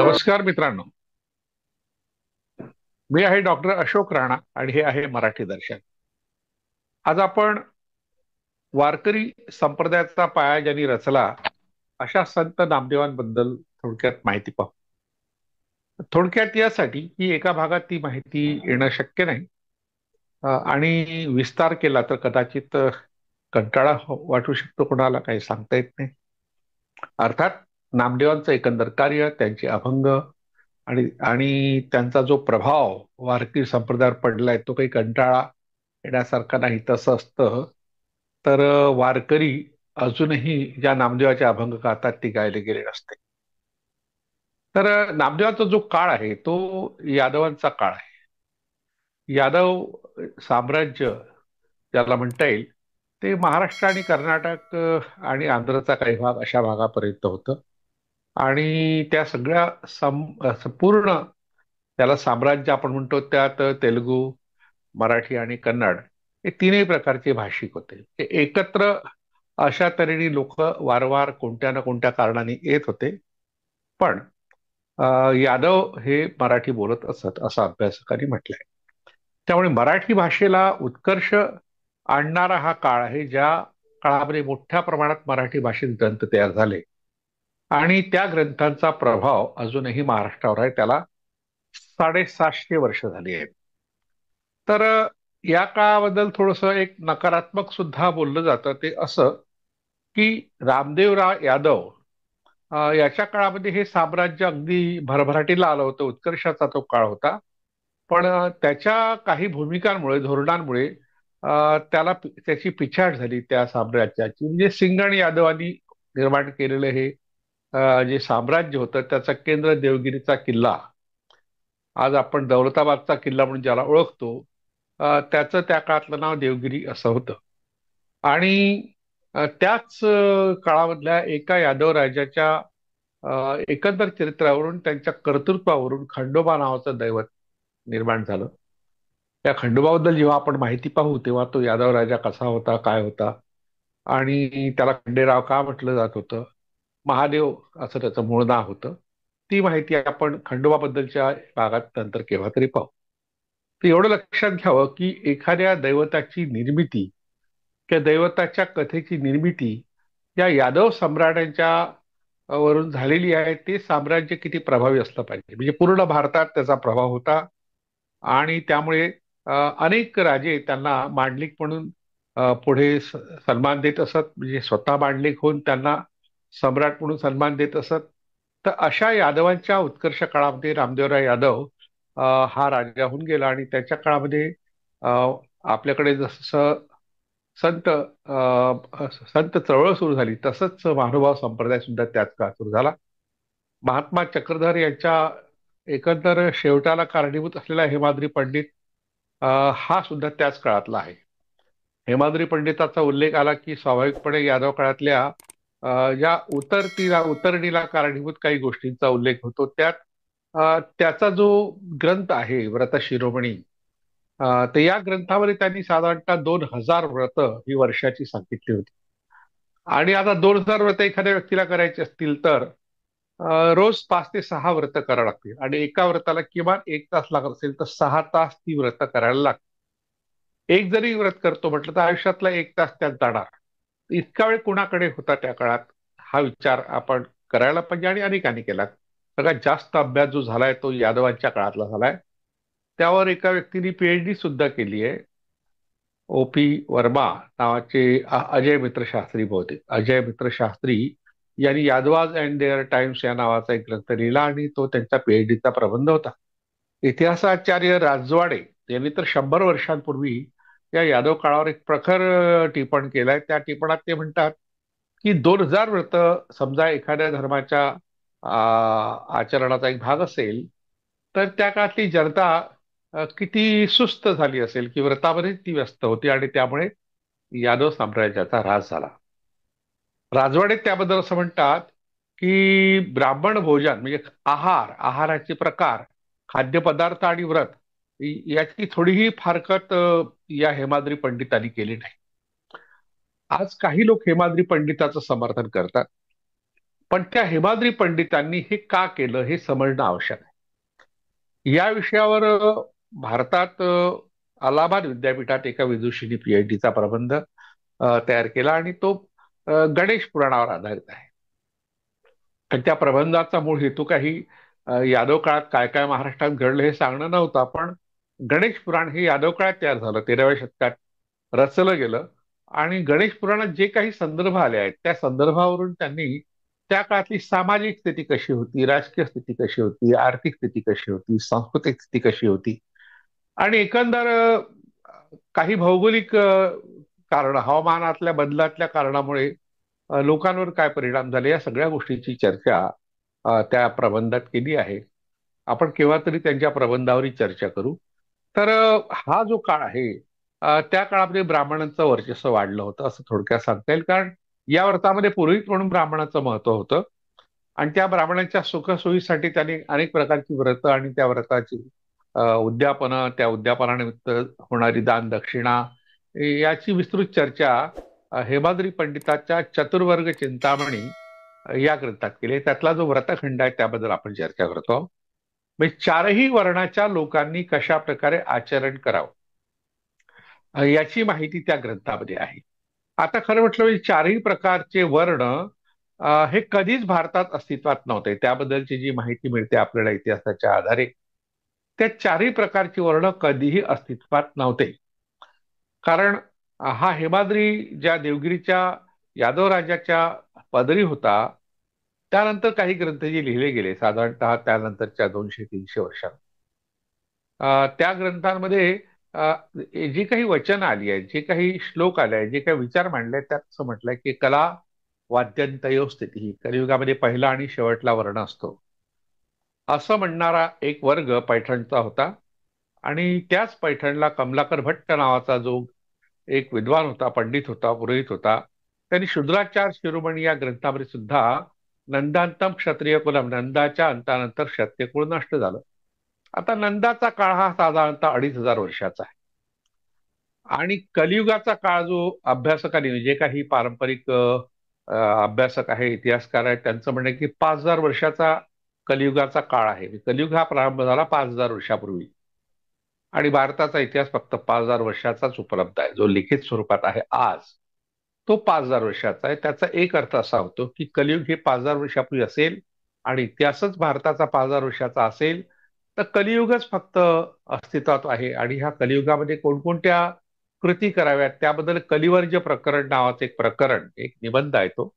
नमस्कार मित्रांनो. मी आहे डॉक्टर अशोक राणा आणि हे आहे मराठी दर्शन. आज आपण वारकरी संप्रदायाचा पाया ज्यांनी रचला अशा संत नामदेवांबद्दल थोडक्यात माहिती पाहू. थोडक्यात यासाठी की एका भागात ती माहिती येणं शक्य नाही आणि विस्तार केला तर कदाचित कंटाळा वाटू शकतो, कोणाला काही सांगता येत नाही. अर्थात नामदेवांचं एकंदर कार्य, त्यांचे अभंग आणि आणि त्यांचा जो प्रभाव वारकरी संप्रदायावर पडलाय तो काही कंटाळा येण्यासारखा नाही. तसं असतं तर वारकरी अजूनही ज्या नामदेवाचे अभंग गातात ती गायले गेले नसते. तर नामदेवाचा जो काळ आहे तो यादवांचा काळ आहे. यादव साम्राज्य ज्याला म्हणता येईल ते महाराष्ट्र आणि कर्नाटक आणि आंध्रचा काही भाग अशा भागापर्यंत होतं. आणि त्या सगळ्या असं पूर्ण त्याला साम्राज्य आपण म्हणतो, त्यात तेलुगू, मराठी आणि कन्नड हे तीनही प्रकारचे भाषिक होते. ते एकत्र अशा तऱ्हेने लोक वारंवार कोणत्या ना कोणत्या कारणाने येत होते. पण यादव हे मराठी बोलत असत असं अभ्यासकांनी म्हटलंय. त्यामुळे मराठी भाषेला उत्कर्ष आणणारा हा काळ आहे, ज्या काळामध्ये मोठ्या प्रमाणात मराठी भाषेत ग्रंथ तयार झाले आणि त्या ग्रंथांचा प्रभाव अजूनही महाराष्ट्रावर आहे. त्याला 750 वर्ष झाली आहेत. तर या काळाबद्दल थोडंसं एक नकारात्मक सुद्धा बोललं जातं. ते असं की रामदेवराव यादव याच्या काळामध्ये हे साम्राज्य अगदी भरभराटीला आलं होतं, उत्कर्षाचा तो काळ होता. पण त्याच्या काही भूमिकांमुळे, धोरणांमुळे त्याची पिछाड झाली त्या साम्राज्याची. म्हणजे सिंग आणि यादवांनी निर्माण केलेलं हे जे साम्राज्य होतं त्याचं केंद्र देवगिरीचा किल्ला, आज आपण दौलताबादचा किल्ला म्हणून ज्याला ओळखतो, त्याचं त्या काळातलं नाव देवगिरी असं होतं. आणि त्याच काळामधल्या एका यादव राजाच्या एकंदर चरित्रावरून, त्यांच्या कर्तृत्वावरून खंडोबा नावाचं दैवत निर्माण झालं. त्या खंडोबाबद्दल जेव्हा आपण माहिती पाहू तेव्हा तो यादव राजा कसा होता, काय होता आणि त्याला खंडेराव का म्हटलं जात होतं, महादेव असं त्याचं मूळ नाव होतं, ती माहिती आपण खंडोबाबद्दलच्या भागात नंतर केव्हा तरी पाहू. तर एवढं लक्षात घ्यावं की एखाद्या दैवताची निर्मिती किंवा दैवताच्या कथेची निर्मिती या यादव सम्राटांच्या वरून झालेली आहे. ते साम्राज्य किती प्रभावी असलं पाहिजे, म्हणजे पूर्ण भारतात त्याचा प्रभाव होता. आणि त्यामुळे अनेक राजे त्यांना मांडलिक म्हणून पुढे सन्मान देत असत, म्हणजे स्वतः मांडलिक होऊन त्यांना सम्राट म्हणून सन्मान देत असत. तर अशा यादवांच्या उत्कर्ष काळामध्ये रामदेवराव यादव हा राजा होऊन गेला आणि त्याच्या काळामध्ये अ, आपल्याकडे जसं संत चळवळ सुरू झाली तसंच महानुभाव संप्रदाय सुद्धा त्याच काळात सुरू झाला. महात्मा चक्रधर यांच्या एकंदर शेवटाला कारणीभूत असलेला हेमाद्री पंडित हा सुद्धा त्याच काळातला आहे. हेमाद्री पंडिताचा उल्लेख आला की स्वाभाविकपणे यादव काळातल्या ज्या उतरणीला कारणीभूत काही गोष्टींचा उल्लेख होतो. त्यात त्याचा जो ग्रंथ आहे व्रत शिरोमणी, तर या ग्रंथामध्ये त्यांनी साधारणतः 2000 व्रत ही वर्षाची सांगितली होती. आणि आता 2000 व्रत एखाद्या व्यक्तीला करायची असतील तर रोज 5 ते 6 व्रत करावं लागतील आणि एका व्रताला किमान 1 तास लागत असेल तर 6 तास ती व्रत करायला लागतात. एक जरी व्रत करतो म्हटलं तर आयुष्यातला 1 तास त्यात जाणार. इतका वेळ कुणाकडे होता त्या काळात, हा विचार आपण करायला पाहिजे आणि अनेकांनी केला. सगळ्यात जास्त अभ्यास जो झालाय तो यादवांच्या काळातला झालाय. त्यावर एका व्यक्तीने पीएचडी सुद्धा केली आहे. ओ.पी. वर्मा नावाचे अजय मित्र शास्त्री, बहुतेक अजय मित्र शास्त्री यांनी यादवाज अँड देअर टाइम्स या नावाचा एक ग्रंथ लिहिला आणि तो त्यांचा पीएचडीचा प्रबंध होता. इतिहासाचार्य राजवाडे यांनी तर 100 वर्षांपूर्वी या यादव काळावर एक प्रखर टिपण केलंय. त्या टिपणात ते म्हणतात की 2000 व्रत समजा एखाद्या धर्माच्या आचरणाचा एक भाग असेल तर त्या काळातली जनता किती सुस्त झाली असेल की व्रतामध्ये ती व्यस्त होती आणि त्यामुळे यादव साम्राज्याचा ऱ्हास झाला. राजवाडे त्याबद्दल असं म्हणतात की ब्राह्मण भोजन म्हणजे आहाराचे प्रकार, खाद्यपदार्थ आणि व्रत याची थोडीही फारकत या हेमाद्री पंडितांनी केली नाही. आज काही लोक हेमाद्री पंडिताचं समर्थन करतात पण त्या हेमाद्री पंडितांनी हे का केलं हे समजणं आवश्यक आहे. या विषयावर भारतात अलाहाबाद विद्यापीठात एका विदुषीने पीएचडीचा प्रबंध तयार केला आणि तो गणेश पुराणावर आधारित आहे. आणि त्या प्रबंधाचा मूळ हेतू काही यादव काळात काय काय महाराष्ट्रात घडलं हे सांगणं नव्हतं, पण गणेश पुराण हे यादव काळात तयार झालं, 13व्या शतकात रचलं गेलं. आणि गणेश पुराणात जे काही संदर्भ आले आहेत त्या संदर्भावरून त्यांनी त्या काळातली सामाजिक स्थिती कशी होती, राजकीय स्थिती कशी होती, आर्थिक स्थिती कशी होती, सांस्कृतिक स्थिती कशी होती आणि एकंदर काही भौगोलिक कारण, हवामानातल्या बदलातल्या कारणामुळे लोकांवर काय परिणाम झाले या सगळ्या गोष्टीची चर्चा त्या प्रबंधात केली आहे. आपण केव्हा तरी त्यांच्या प्रबंधावरही चर्चा करू. तर हा जो काळ आहे त्या काळामध्ये ब्राह्मणांचं वर्चस्व वाढलं होतं असं थोडक्यात सांगता येईल. कारण या व्रतामध्ये पुरोहित म्हणून ब्राह्मणाचं महत्व होतं आणि त्या ब्राह्मणांच्या सुखसोयीसाठी त्यांनी अनेक प्रकारची व्रतं आणि त्या व्रताची उद्यापनं, त्या उद्यापनानिमित्त होणारी दान दक्षिणा याची विस्तृत चर्चा हेमाद्री पंडिताच्या चतुर्वर्ग चिंतामणी या ग्रंथात केली. त्यातला जो व्रतखंड आहे त्याबद्दल आपण चर्चा करतो. म्हणजे चारही वर्णाच्या लोकांनी कशा प्रकारे आचरण करावं याची माहिती त्या ग्रंथामध्ये आहे. आता खरं म्हटलं म्हणजे चारही प्रकारचे वर्ण हे कधीच भारतात अस्तित्वात नव्हते. त्याबद्दलची जी माहिती मिळते आपल्याला इतिहासाच्या आधारे, त्या चारही प्रकारचे वर्ण कधीही अस्तित्वात नव्हते. कारण हा हेमाद्री ज्या देवगिरीच्या यादव राजाच्या पदरी होता, त्यानंतर काही ग्रंथ जे लिहिले गेले साधारणतः त्यानंतरच्या 200-300 वर्षात, त्या ग्रंथांमध्ये जी काही वचन आली आहेत, जे काही श्लोक आले आहेत, जे काही विचार मांडले आहेत, त्यात असं म्हटलंय की कला वाद्यंतयो स्थिती, कलियुगामध्ये पहिला आणि शेवटला वर्ण असतो असं म्हणणारा एक वर्ग पैठणचा होता. आणि त्याच पैठणला कमलाकर भट्ट नावाचा जो एक विद्वान होता, पंडित होता, पुरोहित होता, त्यांनी शूद्राचार शिरोमणी या ग्रंथामध्ये सुद्धा नंदांतम क्षत्रिय कुलम, नंदाच्या अंतानंतर क्षत्रिय कुळ नष्ट झालं. आता नंदाचा काळ हा साधारणतः 2500 वर्षाचा आहे आणि कलियुगाचा काळ जो अभ्यासकांनी, जे काही पारंपरिक अभ्यासक आहे, इतिहासकार आहेत, त्यांचं म्हणणं आहे की 5000 वर्षाचा कलियुगाचा काळ आहे. कलियुग हा प्रारंभ झाला 5000 वर्षापूर्वी आणि भारताचा इतिहास फक्त 5000 वर्षाचाच उपलब्ध आहे, जो लिखित स्वरूपात आहे आज, तो 5000 वर्षाचा आहे. त्याचा एक अर्थ असा होतो की कलियुग हे 5000 वर्षापूर्वी असेल आणि इतिहासच भारताचा 5000 वर्षाचा असेल, तर कलियुगच फक्त अस्तित्वात आहे. आणि ह्या कलियुगामध्ये कोणकोणत्या कृती कराव्यात त्याबद्दल कलिवर्ज प्रकरण नावाचं एक प्रकरण, एक निबंध आहे तो.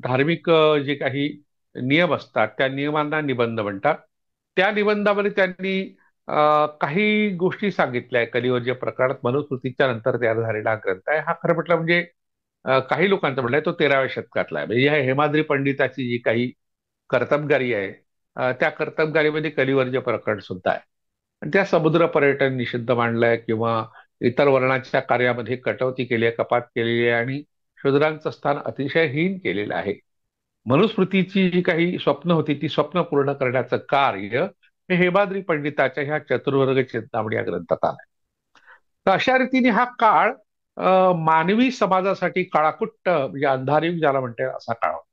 धार्मिक जे काही नियम असतात त्या नियमांना निबंध म्हणतात. त्या निबंधामध्ये त्यांनी काही गोष्टी सांगितल्या आहे. कलिवर्ज प्रकरणात मनुस्मृतीच्या नंतर तयार झालेला हा ग्रंथ आहे. हा खरं म्हटलं म्हणजे काही लोकांचं म्हणणं आहे तो 13व्या शतकातला आहे. म्हणजे ह्या हेमाद्री पंडिताची जी काही कर्तबगारी आहे त्या कर्तबगारीमध्ये कलिवर्ज प्रकरण सुद्धा आहे. आणि त्या समुद्र पर्यटन निषिद्ध मांडलंय किंवा इतर वर्णाच्या कार्यामध्ये कटौती केली आहे, कपात केलेली आहे आणि शूद्रांचं स्थान अतिशय हीन केलेलं आहे. मनुस्मृतीची जी काही स्वप्न होती ती स्वप्न पूर्ण करण्याचं कार्य हे हेमाद्री पंडिताच्या ह्या चतुर्वर्ग चिंतामणी या ग्रंथात आलंय. तर अशा रीतीने हा काळ मानवी समाजासाठी काळाकुट्ट, म्हणजे अंधारयुग ज्याला म्हणते असा काळ होता.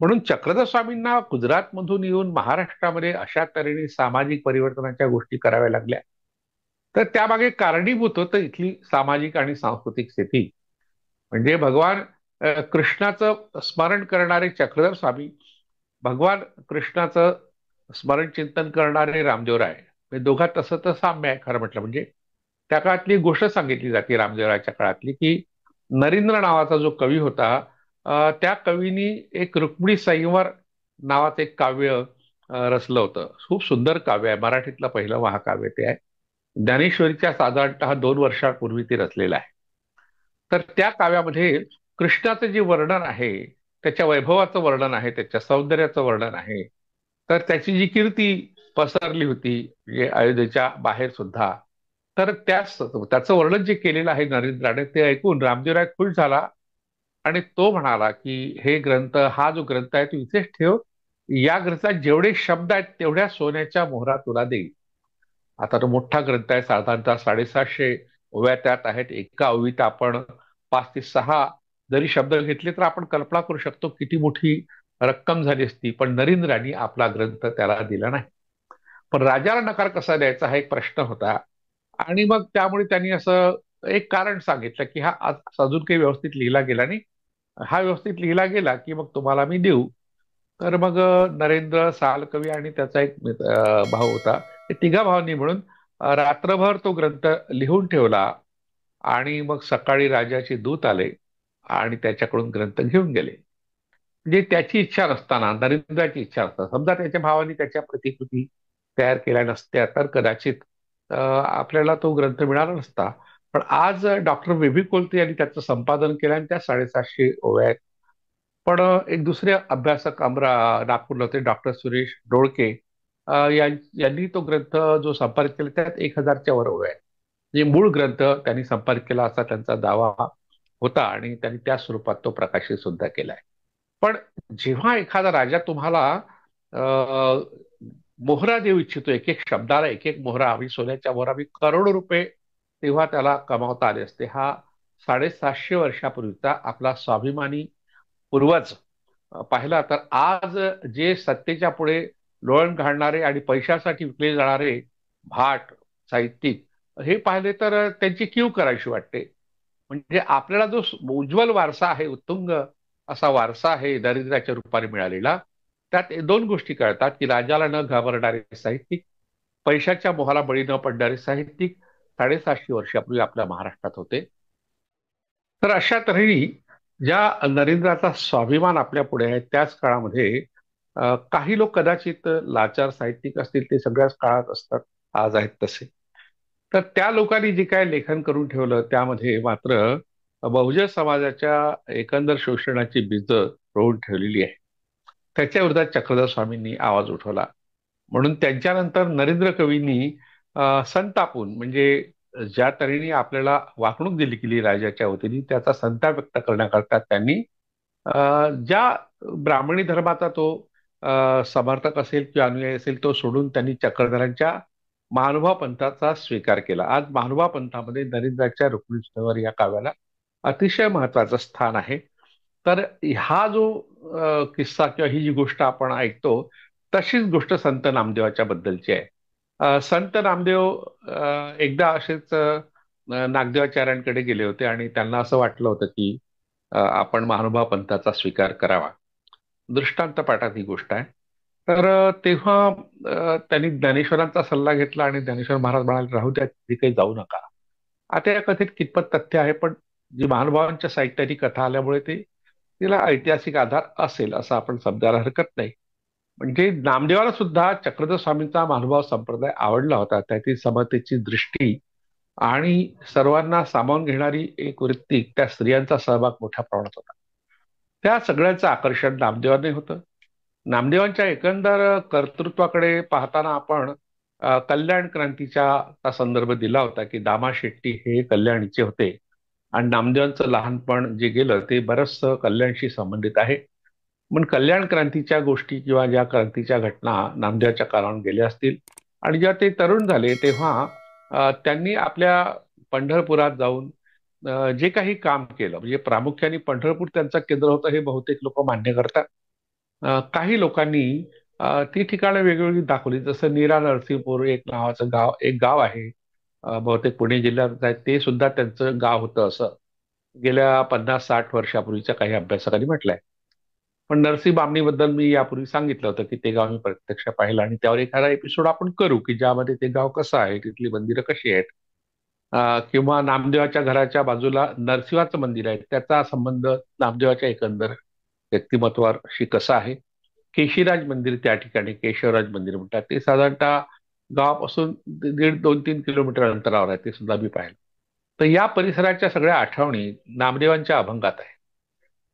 म्हणून चक्रधर स्वामींना गुजरातमधून येऊन महाराष्ट्रामध्ये अशा तऱ्हेने सामाजिक परिवर्तनाच्या गोष्टी कराव्या लागल्या. तर त्यामागे कारणीभूत होतं इथली सामाजिक आणि सांस्कृतिक स्थिती. म्हणजे भगवान कृष्णाचं स्मरण करणारे चक्रधर स्वामी, भगवान कृष्णाचं स्मरण चिंतन करणारे रामदेवराय, हे दोघात तसं तर साम्य आहे खरं म्हटलं म्हणजे. त्या काळातली गोष्ट सांगितली जाते रामदेवरायच्या काळातली की नरेंद्र नावाचा जो कवी होता, त्या कवीनी एक रुक्मिणी संयमवर नावाचं एक काव्य रचलं होतं. खूप सुंदर काव्य आहे, मराठीतलं पहिलं महाकाव्य ते आहे. ज्ञानेश्वरीच्या साधारणतः 2 वर्षापूर्वी ते रचलेलं आहे. तर त्या काव्यामध्ये कृष्णाचं जे वर्णन आहे, त्याच्या वैभवाचं वर्णन आहे, त्याच्या सौंदर्याचं वर्णन आहे. तर त्याची जी कीर्ती पसरली होती म्हणजे अयोध्येच्या बाहेर सुद्धा, तर त्याचं वर्णन जे केलेलं आहे नरेंद्राने, ते ऐकून रामदेवराय खुश झाला आणि तो म्हणाला की हे ग्रंथ, हा जो ग्रंथ आहे तो इथेच ठेव, या ग्रंथात जेवढे शब्द आहेत तेवढ्या सोन्याच्या मोहरा तुला देईल. आता तो मोठा ग्रंथ आहे, साधारणतः 750 ओव्या त्यात आहेत. एका ओवीत आपण 5 ते 6 जरी शब्द घेतले तर आपण कल्पना करू शकतो किती मोठी रक्कम झाली असती, पण नरेंद्रांनी आपला ग्रंथ त्याला दिला नाही. पण राजाला नकार कसा द्यायचा हा एक प्रश्न होता. आणि मग त्यामुळे त्यांनी असं एक कारण सांगितलं की हा अजून काही व्यवस्थित लिहिला गेला नाही, हा व्यवस्थित लिहिला गेला की मग तुम्हाला मी देऊ. तर मग नरेंद्र, सालकवी आणि त्याचा एक भाऊ होता, हे तिघा भावांनी मिळून रात्रभर तो ग्रंथ लिहून ठेवला. आणि मग सकाळी राजाचे दूत आले आणि त्याच्याकडून ग्रंथ घेऊन गेले. म्हणजे त्याची इच्छा नसताना, नरेंद्राची इच्छा नसताना, समजा त्याच्या भावाने त्याच्या प्रतिकृती तयार केल्या नसत्या तर कदाचित आपल्याला तो ग्रंथ मिळाला नसता. पण आज डॉक्टर बेबी कोलते यांनी त्याचं संपादन केलं आणि त्या 750 ओव्या आहेत. पण एक दुसरे अभ्यासक नागपूरला होते, डॉक्टर सुरेश डोळके, यांनी तो ग्रंथ जो संपादित केला त्यात 1000च्या वर ओव्या आहेत. म्हणजे मूळ ग्रंथ त्यांनी संपादित केला असा त्यांचा दावा होता आणि त्यांनी त्या स्वरूपात तो प्रकाशित सुद्धा केलाय. पण जेव्हा एखादा राजा तुम्हाला अ, मोहरा देऊ इच्छितो, एक एक शब्दाला एक एक मोहरा, आम्ही सोन्याच्या मोहरा, आम्ही करोडो रुपये तेव्हा त्याला कमावता आले असते. हा 750 वर्षापूर्वीचा आपला स्वाभिमानी पूर्वज पाहिला तर आज जे सत्तेच्या पुढे लोळण घालणारे आणि पैशासाठी विकले जाणारे भाट साहित्यिक, हे पाहिले तर त्यांची कीव करायची वाटते. म्हणजे आपल्याला जो उज्ज्वल वारसा आहे, उत्तुंग असा वारसा आहे दारिद्र्याच्या रूपाने मिळालेला, त्यात दोन गोष्टी कळतात की राजाला न घाबरणारे साहित्यिक, पैशाच्या मोहाला बळी न पडणारे साहित्यिक 750 वर्षापूर्वी आपल्या महाराष्ट्रात होते. तर अशा तऱ्हेने ज्या नरेंद्राचा स्वाभिमान आपल्या पुढे आहे त्याच काळामध्ये काही लोक कदाचित लाचार साहित्यिक असतील, ते सगळ्याच काळात असतात, आज आहेत तसे. तर त्या लोकांनी जे काय लेखन करून ठेवलं त्यामध्ये मात्र बहुजन समाजाच्या एकंदर शोषणाची बीज रोवून ठेवलेली आहे. त्याच्या विरोधात चक्रधर स्वामींनी आवाज उठवला. म्हणून त्यांच्यानंतर नरेंद्र कवींनी संतापून, म्हणजे ज्या तऱ्हेने आपल्याला वागणूक दिली गेली राजाच्या वतीने, त्याचा संताप व्यक्त करण्याकरता त्यांनी ज्या ब्राह्मणी धर्माचा तो समर्थक असेल किंवा अनुयायी असेल तो सोडून त्यांनी चक्रधरांच्या महानुभाव पंथाचा स्वीकार केला. आज महानुभाव पंथामध्ये नरेंद्राच्या रुक्मिणीवर या काव्याला अतिशय महत्वाचं स्थान आहे. तर हा जो किस्सा किंवा ही जी गोष्ट आपण ऐकतो, तशीच गोष्ट संत नामदेवाच्या बद्दलची आहे. संत नामदेव एकदा असेच नागदेवाचार्यांकडे गेले होते आणि त्यांना असं वाटलं होतं की आपण महानुभाव पंथाचा स्वीकार करावा. दृष्टांत पाठात ही गोष्ट आहे. तर तेव्हा त्यांनी ज्ञानेश्वरांचा सल्ला घेतला आणि ज्ञानेश्वर महाराज म्हणाले, राहू द्या, तिथे काही जाऊ नका. आता या कथेत कितपत तथ्य आहे, पण जी महानुभावांच्या साहित्याची कथा आल्यामुळे तिला ऐतिहासिक आधार असेल असं आपण समजायला हरकत नाही. म्हणजे नामदेवाला सुद्धा चक्रधर स्वामींचा महानुभाव संप्रदाय आवडला होता. त्याची समतेची दृष्टी आणि सर्वांना सामावून घेणारी एक वृत्ती, त्या स्त्रियांचा सहभाग मोठ्या प्रमाणात होता. त्या सगळ्यांचं आकर्षण नामदेवाने होतं. नामदेवांच्या एकंदर कर्तृत्वाकडे पाहताना आपण कल्याण क्रांतीचा संदर्भ दिला होता की दामा शेट्टी हे कल्याणीचे होते आणि नामदेवांचं लहानपण जे गेलं ते बरंचसं कल्याणशी संबंधित आहे. पण कल्याण क्रांतीच्या गोष्टी किंवा ज्या क्रांतीच्या घटना नामदेवाच्या काळात गेल्या असतील आणि जेव्हा ते तरुण झाले तेव्हा त्यांनी आपल्या पंढरपुरात जाऊन जे काही काम केलं, म्हणजे प्रामुख्याने पंढरपूर त्यांचं केंद्र होतं हे बहुतेक लोक मान्य करतात. काही लोकांनी ती ठिकाणं वेगवेगळी दाखवली, जसं नीरा नरसिंहपूर एक नावाचं एक गाव आहे, बहुतेक पुणे जिल्ह्यात आहे, ते सुद्धा त्यांचं गाव होतं असं गेल्या 50-60 वर्षापूर्वीच्या काही अभ्यासकांनी म्हटलंय. पण नरसिंह बामणीबद्दल मी यापूर्वी सांगितलं होतं की ते गाव मी प्रत्यक्ष पाहिलं आणि त्यावर एखादा एपिसोड आपण करू की ज्यामध्ये ते गाव कसं आहे, तिथली मंदिरं कशी आहेत, किंवा नामदेवाच्या घराच्या बाजूला नरसिंहाचं मंदिर आहे, त्याचा संबंध नामदेवाच्या एकंदर व्यक्तिमत्वाशी कसा आहे. केशीराज मंदिर त्या ठिकाणी केशवराज मंदिर म्हणतात, ते साधारणतः गावापासून 1.5-2-3 किलोमीटर अंतरावर आहे, ते सुद्धा मी पाहिलं. तर या परिसराच्या सगळ्या आठवणी नामदेवांच्या अभंगात आहे.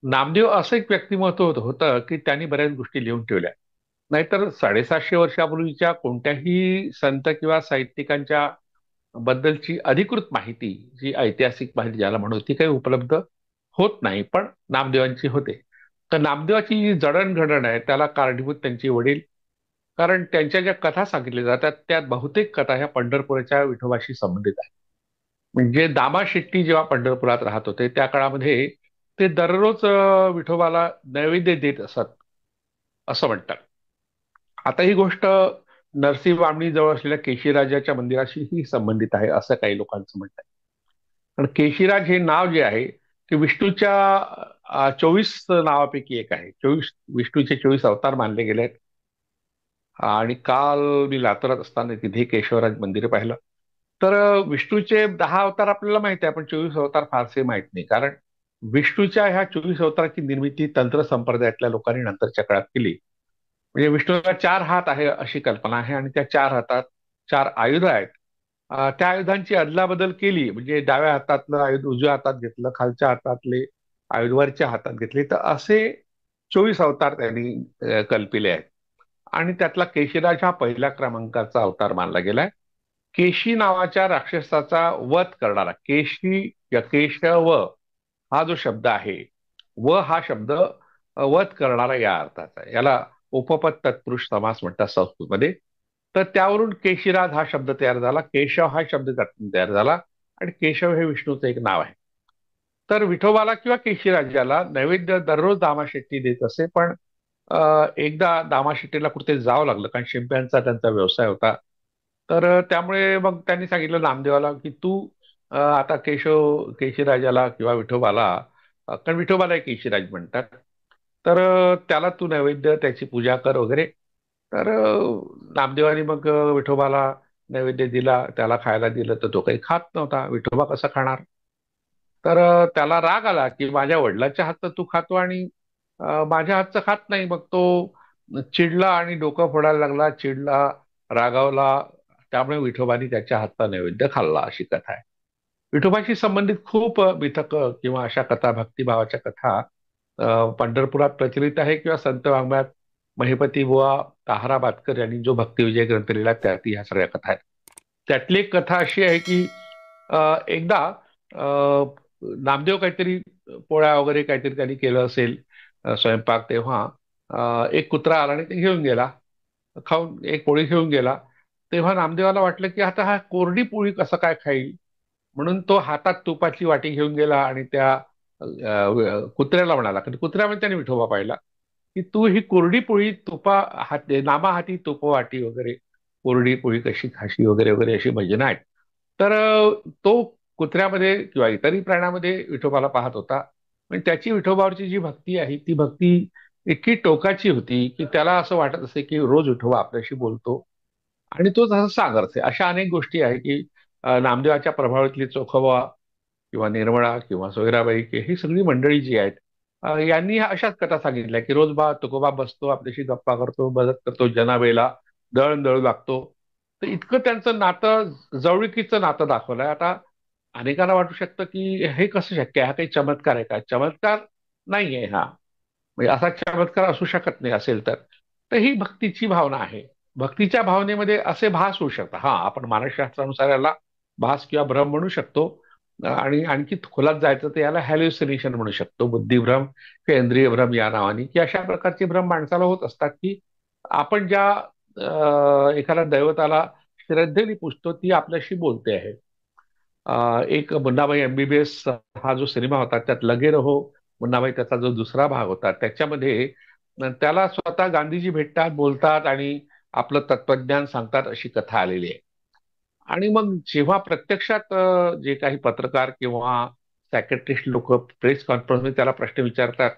नामदेव असं एक व्यक्तिमत्व होतं की त्यांनी बऱ्याच गोष्टी लिहून ठेवल्या. नाहीतर 750 वर्षापूर्वीच्या कोणत्याही संत किंवा साहित्यिकांच्या बद्दलची अधिकृत माहिती, जी ऐतिहासिक माहिती ज्याला म्हणू, ती काही उपलब्ध होत नाही, पण नामदेवांची होते. तर नामदेवाची जी जडणघडण आहे त्याला कारणीभूत त्यांचे वडील. कारण त्यांच्या ज्या कथा सांगितल्या जातात त्यात बहुतेक कथा ह्या पंढरपुराच्या विठोबाशी संबंधित आहेत. म्हणजे दामा शेट्टी जेव्हा पंढरपुरात राहत होते त्या काळामध्ये ते दररोज विठोबाला नैवेद्य देत असत असं म्हणतात. आता ही गोष्ट नरसिंह वामणी जवळ असलेल्या केशीराजाच्या मंदिराशीही संबंधित आहे असं काही लोकांचं म्हणणं आहे. पण केशीराज हे नाव जे आहे ते विष्णूच्या 24 नावापैकी एक आहे. विष्णूचे 24 अवतार मानले गेले आहेत. आणि काल मी लातूरात असताना तिथे केशवराज मंदिर पाहिलं. तर विष्णूचे 10 अवतार आपल्याला माहिती आहे, पण 24 अवतार फारसे माहित नाही. कारण विष्णूच्या ह्या 24 अवताराची निर्मिती तंत्र संप्रदायातल्या लोकांनी नंतरच्या काळात केली. म्हणजे विष्णूला 4 हात आहे अशी कल्पना आहे, आणि त्या 4 हातात 4 आयुध आहेत. त्या आयुधांची अदलाबदल केली, म्हणजे डाव्या हातातलं आयुध उजव्या हातात घेतलं, खालच्या हातातले आयुध वरच्या हातात घेतले, तर असे 24 अवतार त्यांनी कल्पिले आहेत. आणि त्यातला केशीराज हा पहिल्या क्रमांकाचा अवतार मानला गेलाय. केशी नावाच्या राक्षसाचा वध करणारा, केशी या केशव हा जो शब्द आहे, व हा शब्द वध करणारा या अर्थाचा आहे. याला उपपद तत्पुरुष समास म्हणतात संस्कृतमध्ये. तर त्यावरून केशीराज हा शब्द तयार झाला, केशव हा शब्द त्यातून तयार झाला, आणि केशव हे विष्णूचं एक नाव आहे. तर विठोबाला किंवा केशीराजाला नैवेद्य दररोज दामाशेट्टी देत असे, पण एकदा दामाशेट्टीला कुठे जावं लागलं, कारण शिंप्यांचा त्यांचा व्यवसाय होता. तर त्यामुळे मग त्यांनी सांगितलं नामदेवाला की तू आता केशीराजाला किंवा विठोबाला, कारण विठोबाला केशीराज म्हणतात, तर त्याला तू नैवेद्य त्याची पूजा कर वगैरे. तर नामदेवानी मग विठोबाला नैवेद्य दिला, त्याला खायला दिलं, तर तो काही खात नव्हता. विठोबा कसा खाणार? तर त्याला राग आला की माझ्या वडिलाच्या हातचं तू खातो आणि माझ्या हातचं खात नाही. मग तो चिडला आणि डोकं फोडायला लागला, चिडला, रागावला. त्यामुळे विठोबानी त्याच्या हातचा नैवेद्य खाल्ला, अशी कथा आहे. विठोबाशी संबंधित खूप मिथक किंवा अशा कथा, भक्तिभावाच्या कथा पंढरपुरात प्रचलित आहे, किंवा संत वाङ्मयात महिपती बुवा ताहराबादकर यांनी जो भक्तिविजय ग्रंथ लिहिला त्यात ह्या सगळ्या कथा आहेत. त्यातली एक कथा अशी आहे की एकदा नामदेव काहीतरी पोळ्या वगैरे काहीतरी त्यांनी केलं असेल, स्वयंपाक, तेव्हा एक कुत्रा आला आणि ते घेऊन गेला, खाऊन एक पोळी घेऊन गेला. तेव्हा नामदेवाला वाटलं की आता हा कोरडी पोळी कसं काय खाईल, म्हणून तो हातात तुपाची वाटी घेऊन गेला आणि त्या कुत्र्याला म्हणाला, कारण कुत्र्यामध्ये त्याने विठोबा पाहिला, की तू ही कोरडी पोळी तुपा हात नामा हाती तुप वाटी वगैरे, कोरडी पोळी कशी खाशी वगैरे वगैरे अशी भजनं आहेत. तर तो कुत्र्यामध्ये किंवा इतरही प्राण्यामध्ये विठोबाला पाहत होता. पण त्याची विठोबावरची जी भक्ती आहे ती भक्ती इतकी टोकाची होती की त्याला असं वाटत असे की रोज विठोबा आपल्याशी बोलतो आणि तो तसं सांगत असे. अशा अनेक गोष्टी आहे की नामदेवाच्या प्रभावातली चोखोबा किंवा निर्मळा किंवा सोयराबाई ही सगळी मंडळी जी आहेत, यांनी अशाच कथा सांगितल्या की रोज तुकोबा बसतो, आपल्याशी गप्पा करतो, मदत करतो, जनाबेला दळण दळू लागतो. तर इतकं त्यांचं नातं, जवळकीचं नातं दाखवलंय. आता अनेकांना वाटू शकतं की हे कसं शक्य आहे, हा काही चमत्कार आहे का? चमत्कार नाहीये हा, म्हणजे असा चमत्कार असू शकत नाही. असेल तर तर ही भक्तीची भावना आहे. भक्तीच्या भावनेमध्ये असे भास होऊ शकतात. हा, आपण मानसशास्त्रानुसार याला भास किंवा भ्रम म्हणू शकतो. आणि आणखी खोलात जायचं तर याला हॅल्युसिनेशन म्हणू शकतो, बुद्धिभ्रम किंवा इंद्रिय भ्रम या नावाने, की अशा प्रकारचे भ्रम माणसाला होत असतात की आपण ज्या एखाद्या दैवताला श्रद्धेने पुजतो ती आपल्याशी बोलते आहे. एक मुन्नाभाई एमबीबीएस हा जो सिनेमा होता त्यात लगे रहो मुन्नाभाई, त्याचा जो दुसरा भाग होता त्याच्यामध्ये त्याला स्वतः गांधीजी भेटतात, बोलतात आणि आपलं तत्वज्ञान सांगतात, अशी कथा आलेली आहे. आणि मग जेव्हा प्रत्यक्षात जे काही पत्रकार किंवा सायकेट्रिस्ट लोक प्रेस कॉन्फरन्समध्ये त्याला प्रश्न विचारतात,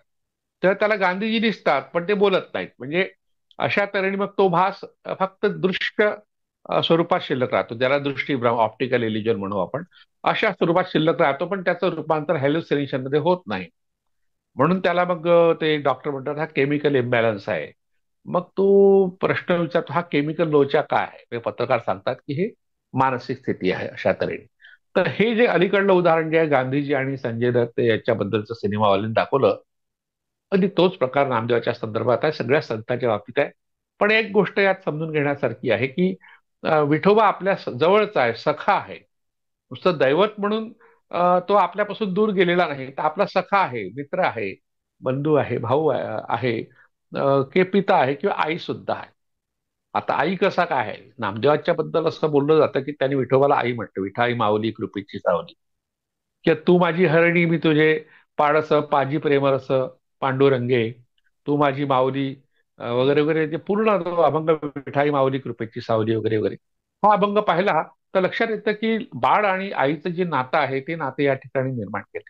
तर त्याला गांधीजी दिसतात पण ते बोलत नाहीत. म्हणजे अशा तऱ्हेने मग तो भास फक्त दृश्य स्वरूपात शिल्लक राहतो, ज्याला दृष्टीभ्रम, ऑप्टिकल इल्युजन म्हणू आपण. अशा स्वरूपात शिल्लक राहतो, पण त्याचं रूपांतर हॅल्युसिनेशन मध्ये होत नाही. म्हणून त्याला मग ते डॉक्टर म्हणतात हा केमिकल इम्बॅलन्स आहे. मग तो प्रश्न विचारतो हा केमिकल लोचा काय आहे, हे पत्रकार सांगतात की हे मानसिक स्थिती आहे, अशा तऱ्हेने. तर हे जे अलीकडलं उदाहरण जे आहे गांधीजी आणि संजय दत्त याच्याबद्दलचं सिनेमावाल्यांनी दाखवलं, अगदी तोच प्रकार नामदेवाच्या संदर्भात आहे, सगळ्या संतांच्या बाबतीत आहे. पण एक गोष्ट यात समजून घेण्यासारखी आहे की विठोबा आपल्या जवळचा आहे, सखा आहे. नुसतं दैवत म्हणून तो आपल्यापासून दूर गेलेला नाही, तर आपला सखा आहे, मित्र आहे, बंधू आहे, भाऊ आहे, के पिता आहे किंवा आई सुद्धा आहे. आता आई कसा काय आहे, नामदेवाच्या बद्दल असं बोललं जातं की त्यांनी विठोबाला आई म्हटलं, विठाई माऊली कृपेची सावली, किंवा तू माझी हरणी मी तुझे पाडस पाजी प्रेमरस पांडुरंगे, तू माझी माऊली, वगैरे वगैरे, ते पूर्ण तो अभंग, विठाई माऊली कृपेची सावली वगैरे वगैरे, हा अभंग पाहिला तर लक्षात येतं की बाळ आणि आईचं जे नातं आहे ते नातं या ठिकाणी निर्माण केलं.